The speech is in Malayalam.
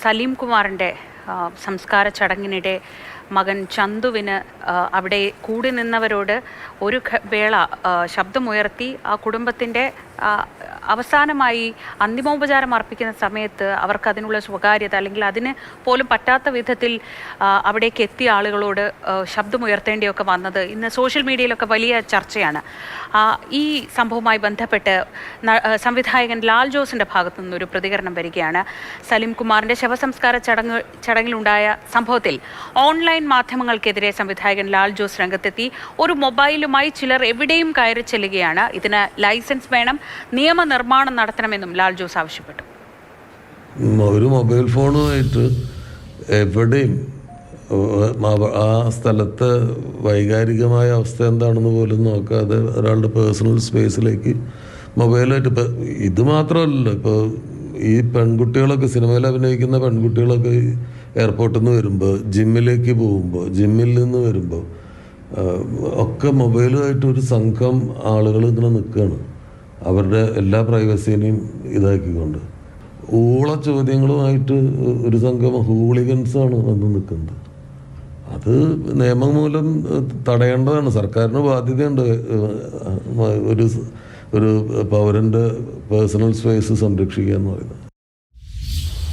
സലീം കുമാറിൻ്റെ സംസ്കാര ചടങ്ങിനിടെ മകൻ ചന്തുവിന് അവിടെ കൂടി നിന്നവരോട് ഒരു വേള ശബ്ദമുയർത്തി ആ കുടുംബത്തിൻ്റെ അവസാനമായി അന്തിമോപചാരം അർപ്പിക്കുന്ന സമയത്ത് അവർക്ക് അതിനുള്ള സ്വകാര്യത അല്ലെങ്കിൽ അതിന് പോലും പറ്റാത്ത വിധത്തിൽ അവിടേക്ക് എത്തിയ ആളുകളോട് ശബ്ദമുയർത്തേണ്ടിയൊക്കെ വന്നത് ഇന്ന് സോഷ്യൽ മീഡിയയിലൊക്കെ വലിയ ചർച്ചയാണ്. ഈ സംഭവവുമായി ബന്ധപ്പെട്ട് സംവിധായകൻ ലാൽ ജോസിൻ്റെ ഭാഗത്തു നിന്നൊരു പ്രതികരണം വരികയാണ്. സലീം കുമാറിൻ്റെ ശവസംസ്കാര ചടങ്ങിലുണ്ടായ സംഭവത്തിൽ ഓൺലൈൻ മാധ്യമങ്ങൾക്കെതിരെ സംവിധായകൻ ലാൽ ജോസ് രംഗത്തെത്തി. ഒരു മൊബൈലുമായി ചിലർ എവിടെയും കയറി ചെല്ലുകയാണ്. ഇതിന് ലൈസൻസ് വേണം, നിയമനിർമ്മാണം നടത്തണമെന്നും ലാൽ ജോസ് ആവശ്യപ്പെട്ടു. ഒരു മൊബൈൽ ഫോണുമായിട്ട് എവിടെയും ആ സ്ഥലത്തെ വൈകാരികമായ അവസ്ഥ എന്താണെന്ന് പോലും നോക്കാതെ ഒരാളുടെ പേഴ്സണൽ സ്പേസിലേക്ക് മൊബൈലായിട്ട് ഇത് മാത്രമല്ലല്ലോ. ഇപ്പോൾ ഈ പെൺകുട്ടികളൊക്കെ സിനിമയിൽ അഭിനയിക്കുന്ന പെൺകുട്ടികളൊക്കെ എയർപോർട്ടിൽ നിന്ന് വരുമ്പോൾ ജിമ്മിലേക്ക് പോകുമ്പോൾ ജിമ്മിൽ നിന്ന് വരുമ്പോൾ ഒക്കെ മൊബൈലുമായിട്ട് ഒരു സംഘം ആളുകൾ ഇങ്ങനെ നിൽക്കുകയാണ്. അവരുടെ എല്ലാ പ്രൈവസിനെയും ഇതാക്കിക്കൊണ്ട് ഊള ചോദ്യങ്ങളുമായിട്ട് ഒരു സംഘം ഹൂളിഗൻസാണ് വന്ന് നിൽക്കുന്നത്. അത് നിയമം മൂലം തടയേണ്ടതാണ്. സർക്കാരിന് ബാധ്യതയുണ്ട് ഒരു പൗരൻ്റെ പേഴ്സണൽ സ്പേസ് സംരക്ഷിക്കുക എന്ന് പറയുന്നത്.